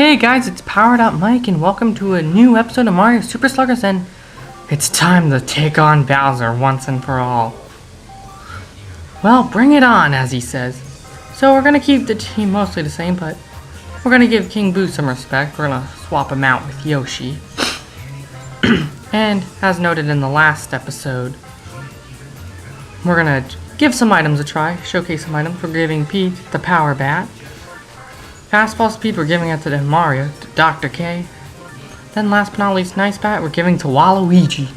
Hey guys, it's Powered Up Mike and welcome to a new episode of Mario Super Sluggers, and it's time to take on Bowser once and for all. Well, bring it on, as he says. So we're gonna keep the team mostly the same, but we're gonna give King Boo some respect. We're gonna swap him out with Yoshi. And as noted in the last episode, we're gonna give some items a try, showcase some items. We're giving Pete the Power Bat. Fastball speed, we're giving it to Mario, to Dr. K. Then last but not least, Nice Bat, we're giving to Waluigi.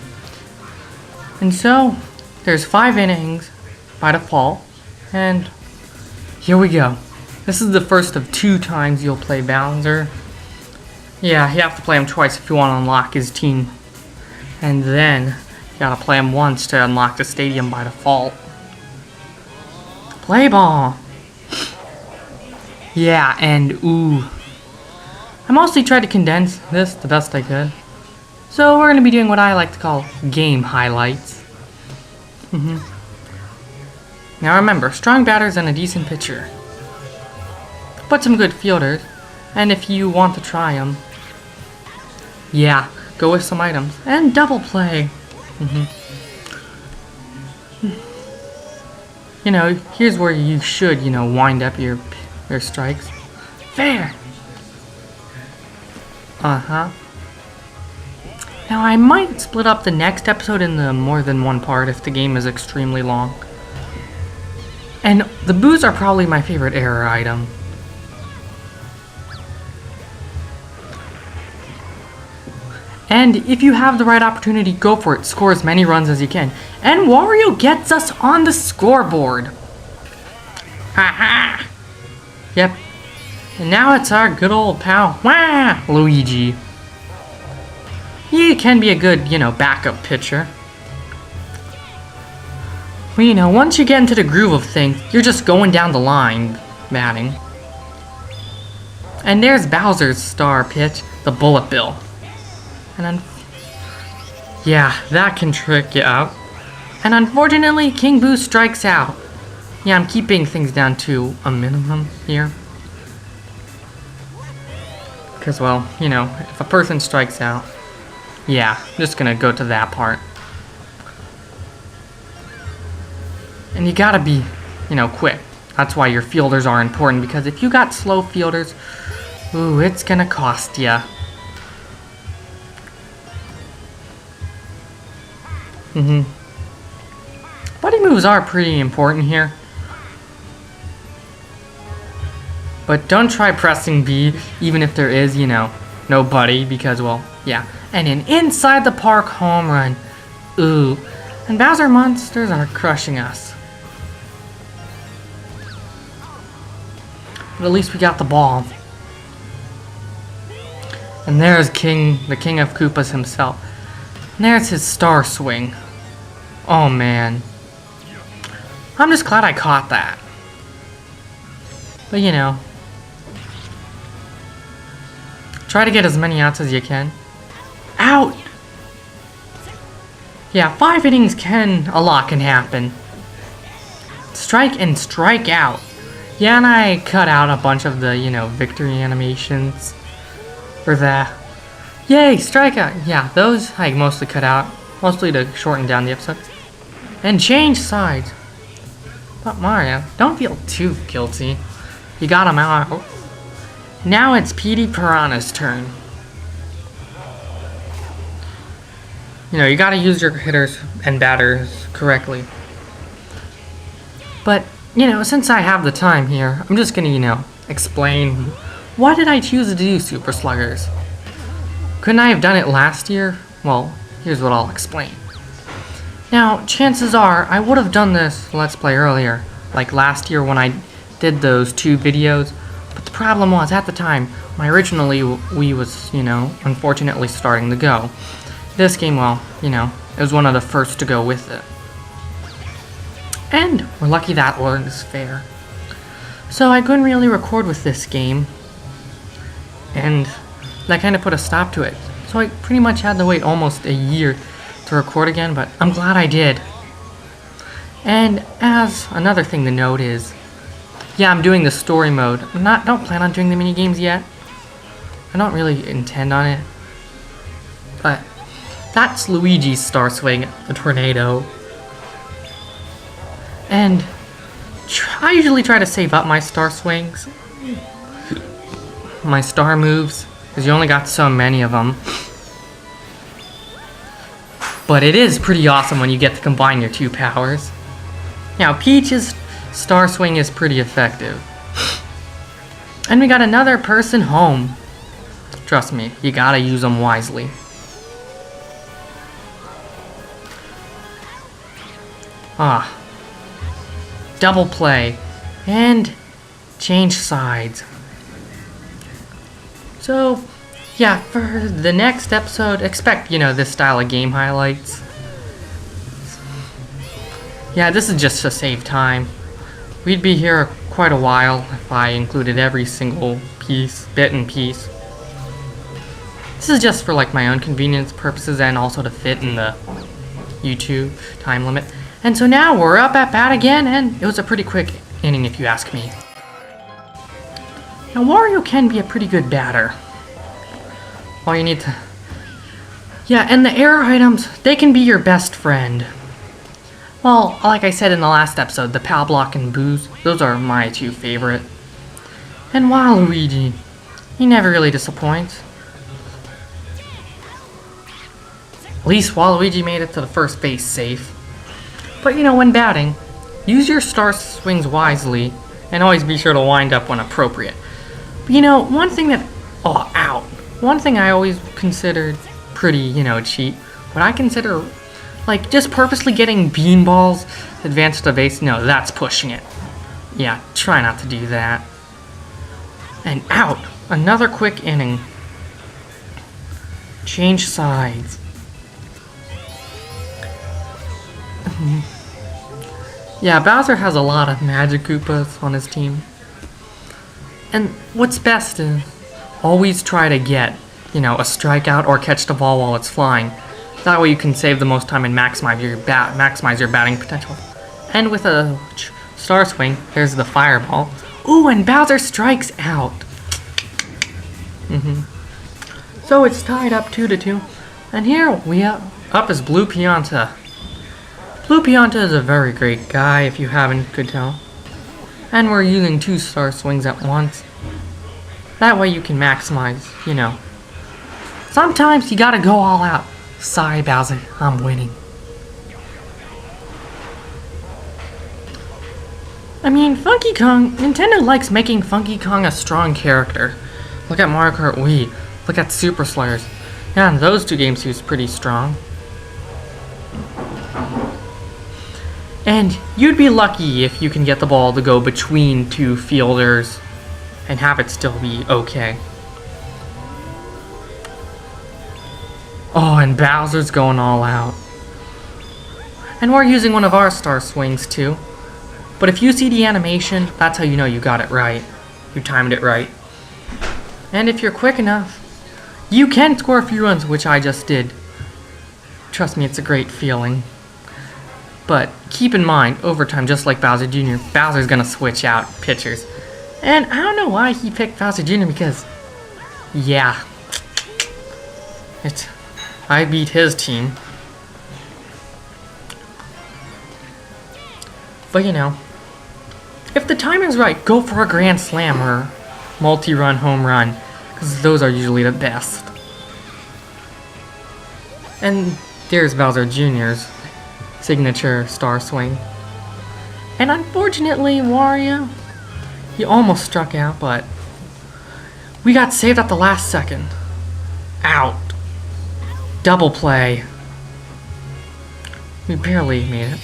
And so, there's 5 innings by default, and here we go. This is the first of 2 times you'll play Bowser. Yeah, you have to play him twice if you want to unlock his team. And then, you gotta play him once to unlock the stadium by default. Play ball! Yeah, and ooh. I mostly tried to condense this the best I could. So we're going to be doing what I like to call game highlights. Now remember, strong batters and a decent pitcher. But some good fielders. And if you want to try them, yeah, go with some items. And double play. You know, here's where you should, wind up your strikes. Fair! Now I might split up the next episode into more than one part if the game is extremely long. And the boos are probably my favorite error item. And if you have the right opportunity, go for it. Score as many runs as you can. And Wario gets us on the scoreboard. Haha! Yep. And now it's our good old pal, Luigi. He can be a good, backup pitcher. Well, once you get into the groove of things, you're just going down the line, batting. And there's Bowser's star pitch, the Bullet Bill. And then, yeah, that can trick you out. And unfortunately, King Boo strikes out. Yeah, I'm keeping things down to a minimum here. Because, well, if a person strikes out, yeah, I'm just gonna go to that part. And you gotta be, quick. That's why your fielders are important, because if you got slow fielders, ooh, it's gonna cost ya. Buddy moves are pretty important here. But don't try pressing B, even if there is, no buddy, because, well, yeah. And an inside the park home run. Ooh. And Bowser monsters are crushing us. But at least we got the ball. And there's the king of Koopas himself. And there's his star swing. Oh, man. I'm just glad I caught that. But, try to get as many outs as you can. Out! Yeah, 5 innings a lot can happen. Strike and strike out. Yeah, and I cut out a bunch of the, victory animations for that. Yay, strikeout! Yeah, those I mostly cut out. Mostly to shorten down the episode. And change sides. But Mario, don't feel too guilty. You got him out. Now it's Petey Piranha's turn. You gotta use your hitters and batters correctly. But, since I have the time here, I'm just gonna, explain why did I choose to do Super Sluggers? Couldn't I have done it last year? Well, here's what I'll explain. Now, chances are, I would have done this Let's Play earlier, like last year when I did those 2 videos. But the problem was, at the time, my originally Wii was, unfortunately starting to go. This game, well, it was one of the first to go with it. And we're lucky that was fair. So I couldn't really record with this game. And that kind of put a stop to it. So I pretty much had to wait almost a year to record again, but I'm glad I did. And as another thing to note is, yeah, I'm doing the story mode. Don't plan on doing the mini games yet. I don't really intend on it. But that's Luigi's Star Swing, the tornado. And I usually try to save up my Star Swings. My star moves, because you only got so many of them. But it is pretty awesome when you get to combine your two powers. Now, Peach's Star Swing is pretty effective. And we got another person home. Trust me, you gotta use them wisely. Double play. And change sides. So, yeah, for the next episode, expect, this style of game highlights. Yeah, this is just to save time. We'd be here quite a while if I included every single bit and piece. This is just for my own convenience purposes and also to fit in the YouTube time limit. And so now we're up at bat again, and it was a pretty quick inning if you ask me. Now Wario can be a pretty good batter. All you need to... Yeah, and the air items, they can be your best friend. Well, like I said in the last episode, the Pal Block and Booze, those are my two favorite. And Waluigi, he never really disappoints. At least Waluigi made it to the first base safe. But when batting, use your Star Swings wisely, and always be sure to wind up when appropriate. But one thing that... Oh, ow. One thing I always considered pretty, cheat. What I consider, just purposely getting beanballs advanced to base, no, that's pushing it. Yeah, try not to do that. And out! Another quick inning. Change sides. Yeah, Bowser has a lot of Magic Koopas on his team. And what's best is always try to get, a strikeout or catch the ball while it's flying. That way you can save the most time and maximize your batting potential. And with a Star Swing, there's the fireball. Ooh, and Bowser strikes out. So it's tied up 2-2. And here we up is Blue Pianta. Blue Pianta is a very great guy, if you could tell. And we're using 2 Star Swings at once. That way you can maximize, Sometimes you gotta go all out. Sorry, Bowser, I'm winning. I mean, Funky Kong, Nintendo likes making Funky Kong a strong character. Look at Mario Kart Wii. Look at Super Sluggers. Yeah, in those 2 games he was pretty strong. And you'd be lucky if you can get the ball to go between 2 fielders and have it still be okay. Oh, and Bowser's going all out. And we're using one of our Star Swings too. But if you see the animation, that's how you know you got it right. You timed it right. And if you're quick enough, you can score a few runs, which I just did. Trust me, it's a great feeling. But keep in mind, overtime, just like Bowser Jr., Bowser's gonna switch out pitchers. And I don't know why he picked Bowser Jr. because, yeah, I beat his team. But if the timing's right, go for a grand slam or multi-run home run, because those are usually the best. And there's Bowser Jr.'s signature Star Swing. And unfortunately, Wario, he almost struck out, but we got saved at the last second. Out. Double play. We barely made it.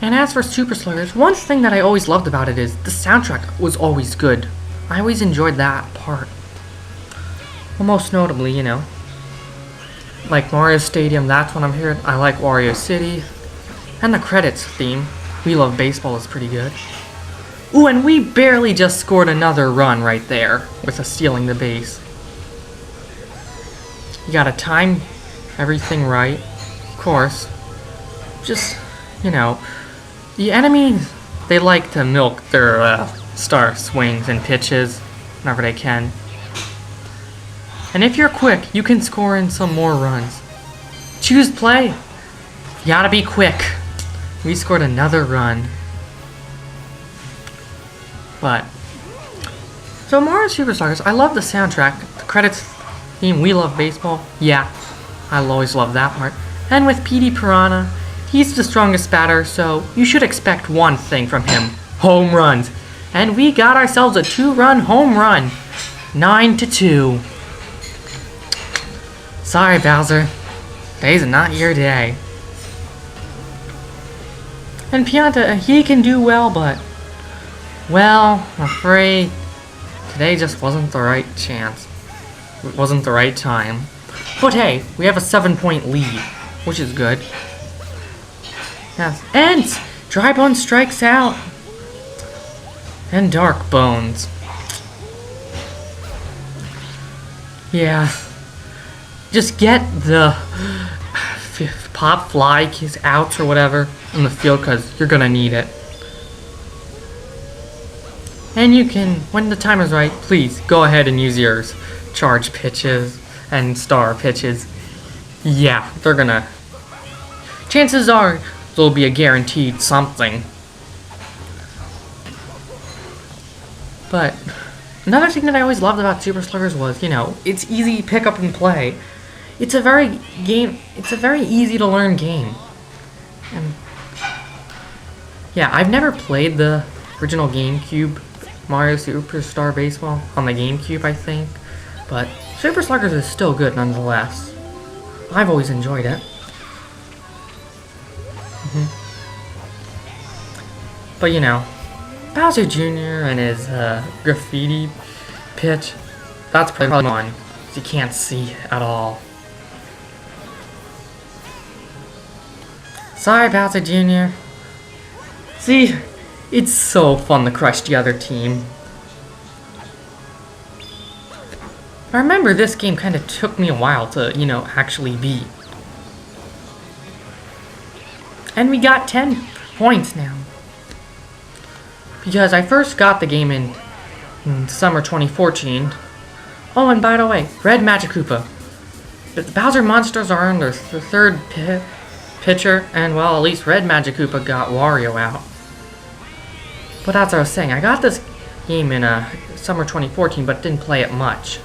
And as for Super Sluggers, one thing that I always loved about it is the soundtrack was always good. I always enjoyed that part. Well, most notably, like Mario Stadium, that's what I'm hearing. I like Wario City. And the credits theme, We Love Baseball, is pretty good. Ooh, and we barely just scored another run right there with stealing the base. You gotta time everything right, of course. Just, the enemy they like to milk their star swings and pitches whenever they can. And if you're quick, you can score in some more runs. Choose play. You gotta be quick. We scored another run. But so Mario Super Sluggers, I love the soundtrack. The credits theme, We Love Baseball. Yeah, I'll always love that part. And with Petey Piranha, he's the strongest batter, so you should expect one thing from him. Home runs. And we got ourselves a 2-run home run. 9-2. Sorry, Bowser. Today's not your day. And Pianta, he can do well, but... well, I'm afraid today just wasn't the right chance. It wasn't the right time. But hey, we have a 7-point lead, which is good. Yes, and Dry Bones strikes out. And Dark Bones. Yeah. Just get the pop fly keys out or whatever in the field because you're gonna need it. And you can, when the timer's right, please go ahead and use your charge pitches and star pitches. Yeah, they're gonna... chances are there'll be a guaranteed something. But another thing that I always loved about Super Sluggers was, you know, it's easy pick up and play. It's a very easy to learn game. And yeah, I've never played the original GameCube Mario Superstar Baseball on the GameCube, I think. But Super Sluggers is still good nonetheless. I've always enjoyed it. But you know, Bowser Jr. and his graffiti pitch, that's probably one you can't see at all. Sorry, Bowser Jr. See, it's so fun to crush the other team. I remember this game kind of took me a while to, you know, actually beat. And we got 10 points now. Because I first got the game in summer 2014. Oh, and by the way, Red Magic Koopa. The Bowser monsters are on their third pitcher, and well, at least Red Magic Koopa got Wario out. But as I was saying, I got this game in summer 2014, but didn't play it much.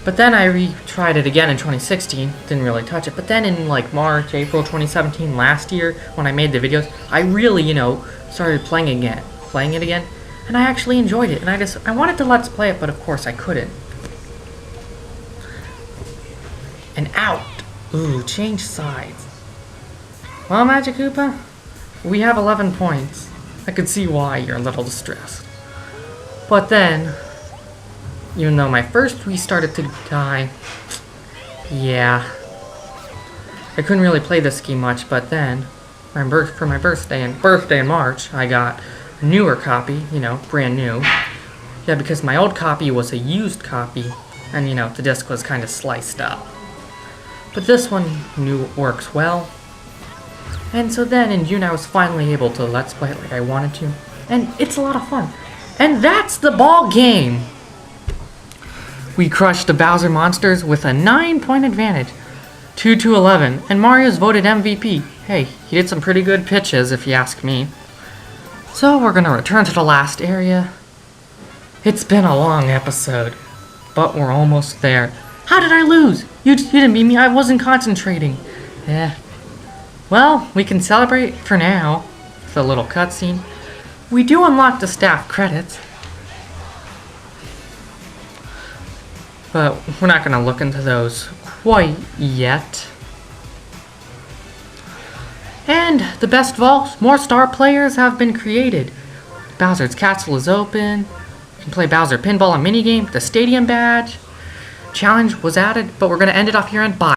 But then I retried it again in 2016, didn't really touch it. But then in like March, April 2017, last year, when I made the videos, I really, you know, started playing it again, and I actually enjoyed it. And I wanted to let's play it, but of course I couldn't. And out. Ooh, change sides. Well, Magic Koopa, we have 11 points. I could see why you're a little distressed. But then, even though my first three started to die, yeah, I couldn't really play this game much. But then, for my birthday in March, I got a newer copy, you know, brand new. Yeah, because my old copy was a used copy, and you know, the disc was kind of sliced up. But this one works well. And so then in June I was finally able to let's play it like I wanted to. And it's a lot of fun. And that's the ball game! We crushed the Bowser monsters with a 9-point advantage. 2-11. And Mario's voted MVP. Hey, he did some pretty good pitches if you ask me. So we're gonna return to the last area. It's been a long episode, but we're almost there. How did I lose? You didn't beat me, I wasn't concentrating. Yeah. Well, we can celebrate for now with a little cutscene. We do unlock the staff credits. But we're not going to look into those quite yet. And the best vaults, more star players have been created. Bowser's Castle is open. You can play Bowser Pinball and minigame. The Stadium Badge challenge was added, but we're going to end it off here and bye.